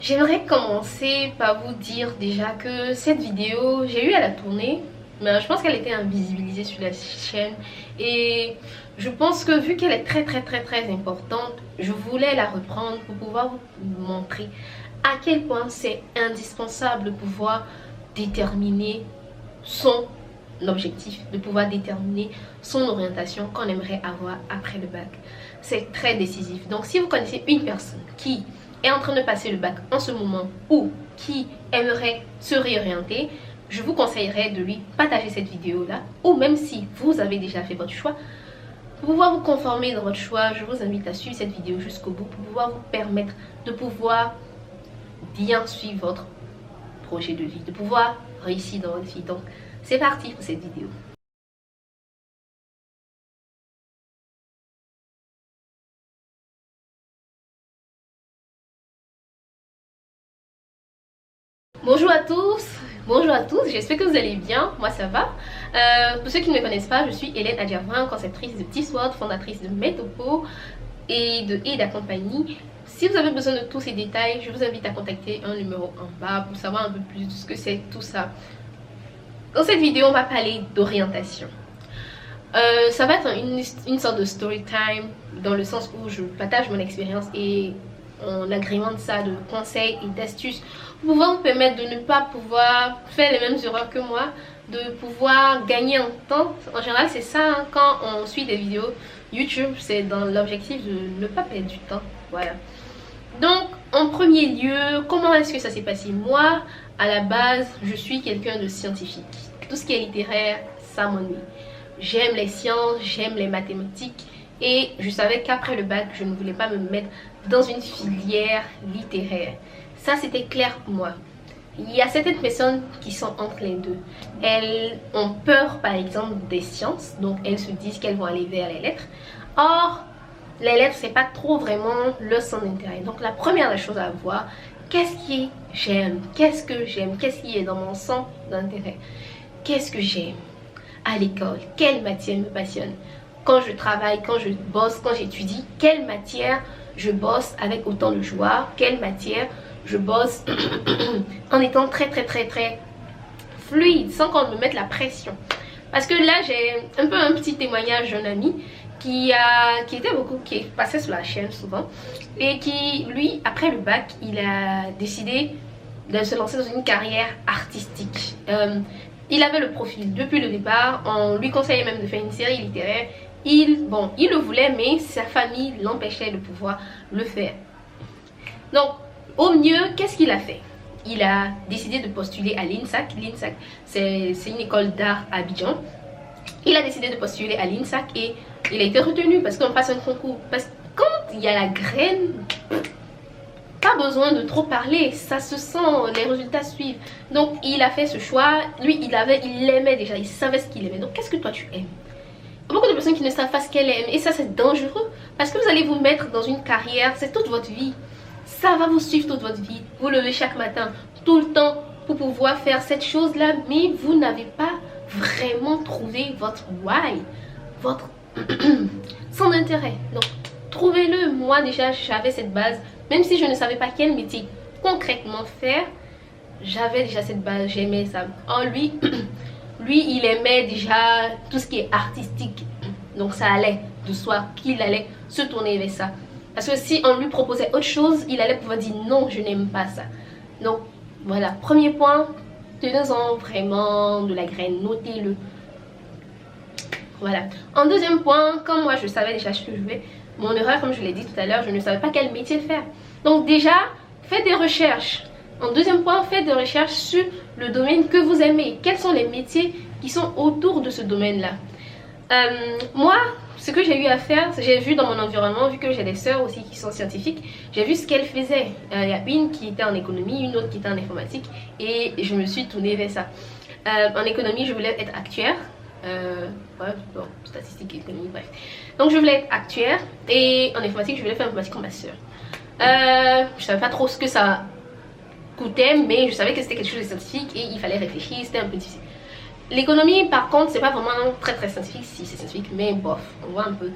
J'aimerais commencer par vous dire déjà que cette vidéo, j'ai eu à la tourner, mais je pense qu'elle était invisibilisée sur la chaîne et je pense que vu qu'elle est très importante, je voulais la reprendre pour pouvoir vous montrer à quel point c'est indispensable de pouvoir déterminer son objectif, de pouvoir déterminer son orientation qu'on aimerait avoir après le bac. C'est très décisif. Donc si vous connaissez une personne qui est en train de passer le bac en ce moment ou qui aimerait se réorienter, je vous conseillerais de lui partager cette vidéo là, ou même si vous avez déjà fait votre choix, pour pouvoir vous conformer dans votre choix, je vous invite à suivre cette vidéo jusqu'au bout pour pouvoir vous permettre de pouvoir bien suivre votre projet de vie, de pouvoir réussir dans votre vie. Donc c'est parti pour cette vidéo. Bonjour à tous, j'espère que vous allez bien, moi ça va. Pour ceux qui ne me connaissent pas, je suis Hélène Adjavrin, conceptrice de T-Sword, fondatrice de Metopo et de Eda Compagnie. Si vous avez besoin de tous ces détails, je vous invite à contacter un numéro en bas pour savoir un peu plus de ce que c'est tout ça. Dans cette vidéo, on va parler d'orientation. Ça va être une sorte de story time dans le sens où je partage mon expérience et on agrémente ça de conseils et d'astuces pour pouvoir vous permettre de ne pas pouvoir faire les mêmes erreurs que moi, de pouvoir gagner en temps. En général, c'est ça, hein, quand on suit des vidéos YouTube, c'est dans l'objectif de ne pas perdre du temps. Voilà. Donc, en premier lieu, comment est-ce que ça s'est passé? Moi, à la base, je suis quelqu'un de scientifique. Tout ce qui est littéraire, ça m'ennuie. J'aime les sciences, j'aime les mathématiques et je savais qu'après le bac, je ne voulais pas me mettre dans une filière littéraire. Ça, c'était clair pour moi. Il y a certaines personnes qui sont entre les deux. Elles ont peur, par exemple, des sciences, donc elles se disent qu'elles vont aller vers les lettres. Or, les lettres, c'est pas trop vraiment leur centre d'intérêt. Donc, la première des choses à voir, qu'est-ce que j'aime? Qu'est-ce que j'aime? Qu'est-ce qui est dans mon centre d'intérêt? Qu'est-ce que j'aime à l'école? Quelle matière me passionne? Quand je travaille, quand je bosse, quand j'étudie, quelle matière je bosse avec autant de joie? Quelle matière je bosse en étant très fluide, sans qu'on me mette la pression? Parce que là, j'ai un peu un petit témoignage d'un ami qui passait sur la chaîne souvent et qui, lui, après le bac, il a décidé de se lancer dans une carrière artistique. Il avait le profil depuis le départ, on lui conseillait même de faire une série littéraire. Il le voulait, mais sa famille l'empêchait de pouvoir le faire. Donc, au mieux, qu'est-ce qu'il a fait? Il a décidé de postuler à l'INSAC. L'INSAC, c'est une école d'art à Abidjan. Il a décidé de postuler à l'INSAC et il a été retenu parce qu'on passe un concours. Parce que quand il y a la graine, pas besoin de trop parler, ça se sent, les résultats suivent. Donc il a fait ce choix. Lui, il aimait déjà, il savait ce qu'il aimait. Donc qu'est-ce que toi tu aimes? Beaucoup de personnes qui ne savent pas ce qu'elles aiment et ça c'est dangereux parce que vous allez vous mettre dans une carrière, c'est toute votre vie. Ça va vous suivre toute votre vie. Vous levez chaque matin, tout le temps pour pouvoir faire cette chose-là, mais vous n'avez pas vraiment trouvé votre why, votre son intérêt. Donc trouvez-le. Moi déjà j'avais cette base, même si je ne savais pas quel métier concrètement faire, j'avais déjà cette base, j'aimais ça. En lui, il aimait déjà tout ce qui est artistique, donc ça allait de soi qu'il allait se tourner vers ça. Parce que si on lui proposait autre chose, il allait pouvoir dire non, je n'aime pas ça. Donc voilà, premier point, tenez-en vraiment de la graine, notez-le. Voilà. En deuxième point, comme moi je savais déjà ce que je voulais, mon erreur, comme je l'ai dit tout à l'heure, je ne savais pas quel métier faire. Donc déjà, faites des recherches. En deuxième point, faites des recherches sur le domaine que vous aimez. Quels sont les métiers qui sont autour de ce domaine-là? Moi, ce que j'ai eu à faire, j'ai vu dans mon environnement, vu que j'ai des sœurs aussi qui sont scientifiques, j'ai vu ce qu'elles faisaient. Il y a une qui était en économie, une autre qui était en informatique et je me suis tournée vers ça. En économie, je voulais être actuaire. Statistique, économie, bref. Donc je voulais être actuaire et en informatique, je voulais faire informatique comme ma soeur. Je savais pas trop ce que ça coûtait, mais je savais que c'était quelque chose de scientifique et il fallait réfléchir, c'était un peu difficile. L'économie, par contre, c'est pas vraiment très scientifique. Si, c'est scientifique, mais bof, on voit un peu.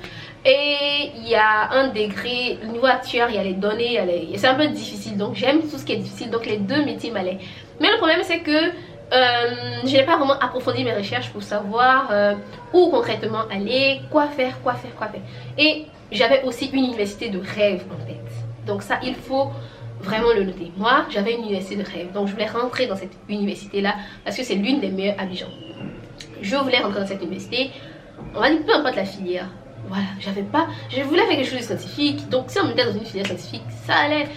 Et il y a un degré, le niveau actuaire, il y a les données, c'est un peu difficile. Donc j'aime tout ce qui est difficile. Donc les deux métiers m'allaient. Mais le problème, c'est que je n'ai pas vraiment approfondi mes recherches pour savoir où concrètement aller, quoi faire. Et j'avais aussi une université de rêve en tête. Donc ça, il faut vraiment le noter. Moi, j'avais une université de rêve. Donc je voulais rentrer dans cette université-là parce que c'est l'une des meilleures à Abidjan. Je voulais rentrer dans cette université. On va dire peu importe la filière. Voilà, je voulais faire quelque chose de scientifique. Donc si on me mettait dans une filière scientifique, ça allait.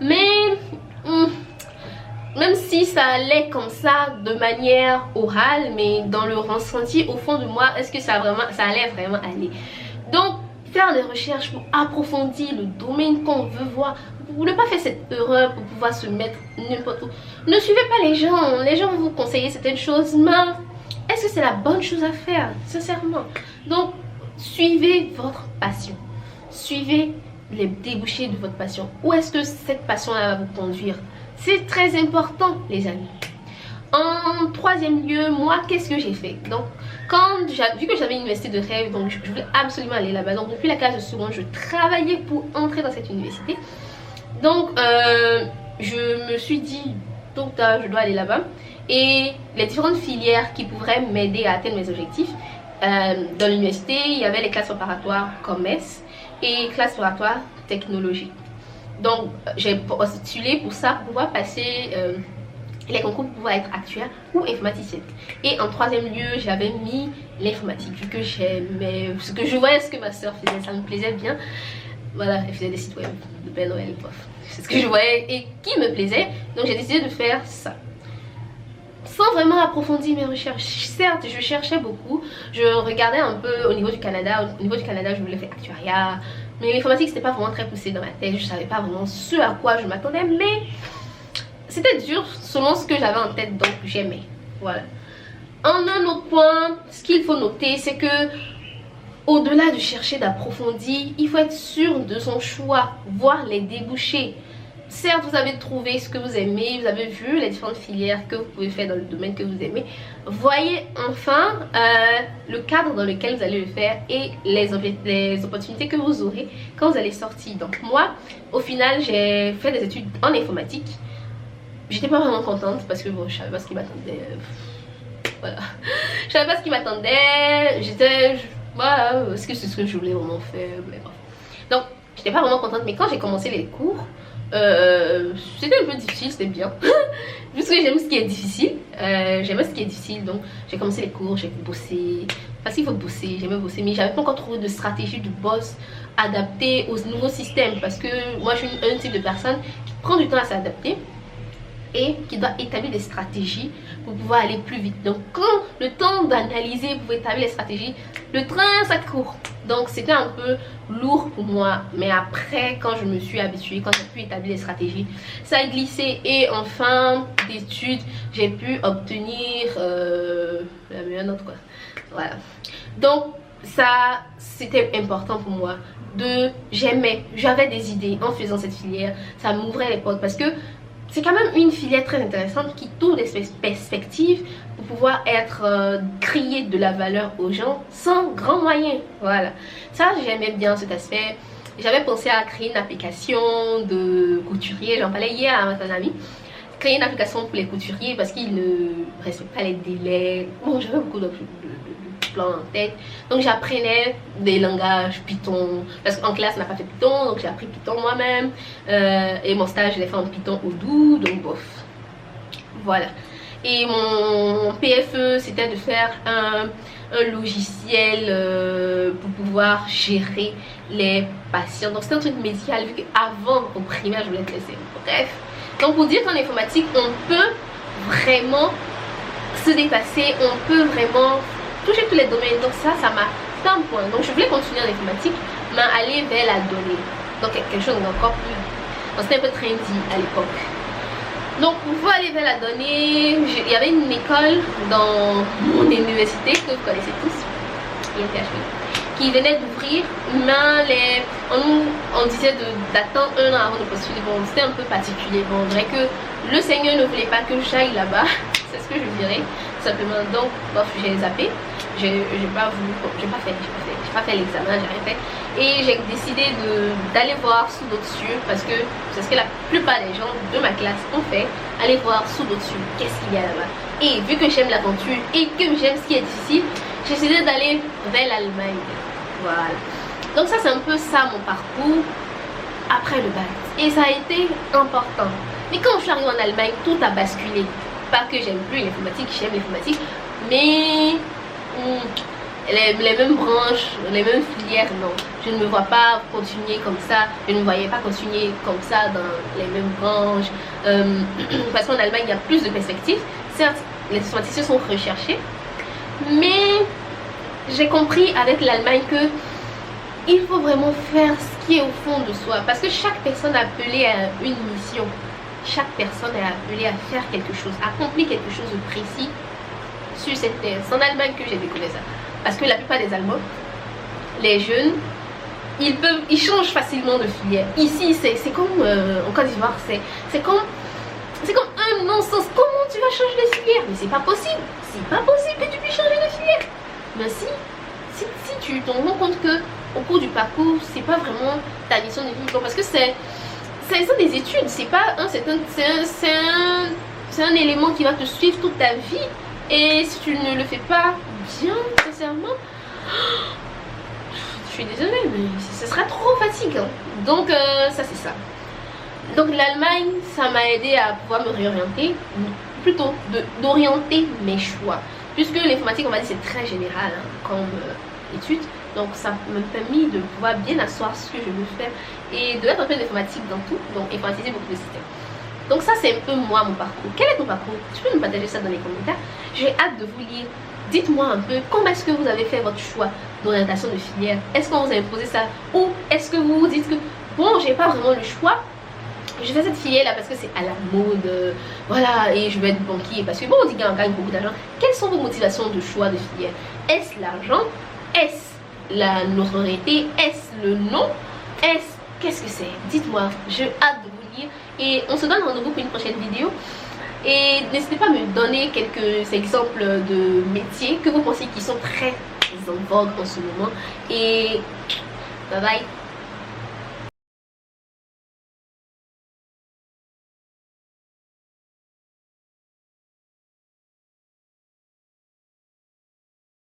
Mais même si ça allait comme ça de manière orale, mais dans le ressenti au fond de moi, est-ce que ça allait vraiment aller? Donc faire des recherches pour approfondir le domaine qu'on veut voir. Vous ne pas faire cette erreur pour pouvoir se mettre n'importe où. Ne suivez pas les gens vont vous conseiller certaines choses, mais est-ce que c'est la bonne chose à faire? Sincèrement. Donc suivez votre passion, suivez les débouchés de votre passion. Où est-ce que cette passion va vous conduire? C'est très important, les amis. En troisième lieu, moi, qu'est-ce que j'ai fait? Donc, vu que j'avais une université de rêve, donc je voulais absolument aller là-bas. Donc, depuis la classe de seconde, je travaillais pour entrer dans cette université. Donc, je me suis dit, donc je dois aller là-bas. Et les différentes filières qui pourraient m'aider à atteindre mes objectifs. Dans l'université, il y avait les classes préparatoires commerce et classes préparatoires technologie. Donc, j'ai postulé pour ça, pour pouvoir passer les concours pour pouvoir être actuaire ou informaticienne. Et en troisième lieu, j'avais mis l'informatique, vu que j'aimais ce que je voyais, ce que ma soeur faisait, ça me plaisait bien. Voilà, elle faisait des sites web de Père Noël, c'est ce que je voyais et qui me plaisait. Donc, j'ai décidé de faire ça. Sans vraiment approfondir mes recherches. Certes, je cherchais beaucoup. Je regardais un peu au niveau du Canada. Au niveau du Canada, je voulais faire actuariat. Mais l'informatique, c'était pas vraiment très poussé dans ma tête. Je savais pas vraiment ce à quoi je m'attendais. Mais c'était dur selon ce que j'avais en tête. Donc, j'aimais. Voilà. Un autre point, ce qu'il faut noter, c'est que au-delà de chercher d'approfondir, il faut être sûr de son choix. Voir les débouchés. Certes, vous avez trouvé ce que vous aimez, vous avez vu les différentes filières que vous pouvez faire dans le domaine que vous aimez. Voyez enfin le cadre dans lequel vous allez le faire et les opportunités que vous aurez quand vous allez sortir. Donc moi, au final, j'ai fait des études en informatique. J'étais pas vraiment contente parce que bon, je savais pas ce qui m'attendait. Voilà. Je savais pas ce qui m'attendait. Voilà, est-ce que c'est ce que je voulais vraiment faire? Mais bon. Donc, j'étais pas vraiment contente, mais quand j'ai commencé les cours, c'était un peu difficile, c'était bien. Juste que j'aime ce qui est difficile. J'aimais ce qui est difficile, donc j'ai commencé les cours, j'ai bossé. Parce qu'il faut bosser, j'aimais bosser, mais j'avais pas encore trouvé de stratégie de boss adaptée aux nouveaux systèmes. Parce que moi, je suis un type de personne qui prend du temps à s'adapter et qui doit établir des stratégies pour pouvoir aller plus vite. Donc, quand le temps d'analyser pour établir les stratégies, le train ça court. Donc c'était un peu lourd pour moi, mais après quand je me suis habituée, quand j'ai pu établir les stratégies, ça a glissé. Et en fin d'études, j'ai pu obtenir la meilleure note quoi. Voilà. Donc ça c'était important pour moi. J'avais des idées en faisant cette filière, ça m'ouvrait les portes parce que c'est quand même une filière très intéressante qui tourne des perspectives pour pouvoir créer de la valeur aux gens sans grands moyens. Voilà, ça j'aimais bien cet aspect. J'avais pensé à créer une application de couturier, j'en parlais hier à un ami. Créer une application pour les couturiers parce qu'ils ne respectent pas les délais. Bon, j'avais beaucoup de plans en tête. Donc j'apprenais des langages Python. Parce qu'en classe on n'a pas fait Python, donc j'ai appris Python moi-même. Et mon stage je l'ai fait en Python Odoo, donc bof. Voilà. Et mon PFE c'était de faire un logiciel pour pouvoir gérer les patients. Donc c'était un truc médical vu qu'avant au primaire je voulais te laisser. Bref. Donc pour dire qu'en informatique on peut vraiment se dépasser, on peut vraiment toucher tous les domaines. Donc ça m'a fait un point. Donc je voulais continuer en informatique mais aller vers la donnée. Donc quelque chose d'encore plus. Donc c'était un peu trendy à l'époque. Donc pour aller vers la donnée, il y avait une école dans mon université que vous connaissez tous, INTHP, qui venait d'ouvrir, mais on disait d'attendre 1 an avant de postuler. Bon, c'était un peu particulier. Bon, on dirait que le Seigneur ne voulait pas que j'aille là-bas, c'est ce que je dirais. simplement. Donc, bof, j'ai zappé. J'ai pas fait l'examen, j'ai rien fait. Et j'ai décidé d'aller voir sous d'autres cieux parce que c'est ce que la plupart des gens de ma classe ont fait. Aller voir sous d'autres cieux, qu'est-ce qu'il y a là-bas. Et vu que j'aime l'aventure et que j'aime ce qui est difficile, j'ai décidé d'aller vers l'Allemagne. Voilà. Donc ça, c'est un peu ça mon parcours après le bac. Et ça a été important. Mais quand je suis arrivée en Allemagne, tout a basculé. Pas que j'aime plus l'informatique, j'aime l'informatique, mais les mêmes branches, les mêmes filières, non. Je ne me vois pas continuer comme ça. Je ne me voyais pas continuer comme ça dans les mêmes branches. Parce qu'en Allemagne, il y a plus de perspectives. Certes, les informaticiens sont recherchés, mais j'ai compris avec l'Allemagne que il faut vraiment faire ce qui est au fond de soi. Parce que chaque personne est appelée à une mission. Chaque personne est appelée à faire quelque chose, à accomplir quelque chose de précis sur cette terre. C'est en Allemagne que j'ai découvert ça. Parce que la plupart des Allemands, les jeunes, ils changent facilement de filière. Ici, c'est comme en Côte d'Ivoire, c'est comme un non-sens. Comment tu vas changer de filière? Mais c'est pas possible. C'est pas possible que tu puisses changer de filière. Mais si tu te rends compte que au cours du parcours, c'est pas vraiment ta mission de vie, parce que c'est des études, c'est pas c'est un élément qui va te suivre toute ta vie. Et si tu ne le fais pas bien, sincèrement, je suis désolée, mais ce sera trop fatigant. Donc ça c'est ça. Donc l'Allemagne, ça m'a aidé à pouvoir me réorienter, plutôt d'orienter mes choix, puisque l'informatique, on va dire, c'est très général comme étude. Donc ça m'a permis de pouvoir bien asseoir ce que je veux faire et de mettre un peu d'informatique dans tout, donc informatiser beaucoup de systèmes. Donc ça c'est un peu moi, mon parcours. Quel est ton parcours? Tu peux nous partager ça dans les commentaires. J'ai hâte de vous lire. Dites-moi un peu comment est-ce que vous avez fait votre choix d'orientation de filière. Est-ce qu'on vous a imposé ça? Ou est-ce que vous vous dites que bon, j'ai pas vraiment le choix, je fais cette filière là parce que c'est à la mode, voilà, et je vais être banquier parce que bon, on dit qu'on gagne beaucoup d'argent. Quelles sont vos motivations de choix de filière? Est-ce l'argent? Est-ce la notoriété? Est-ce le nom? Qu'est-ce que c'est? Dites-moi, j'ai hâte de vous lire. Et on se donne rendez-vous pour une prochaine vidéo. Et n'hésitez pas à me donner quelques exemples de métiers que vous pensez qui sont très en vogue en ce moment. Et bye bye.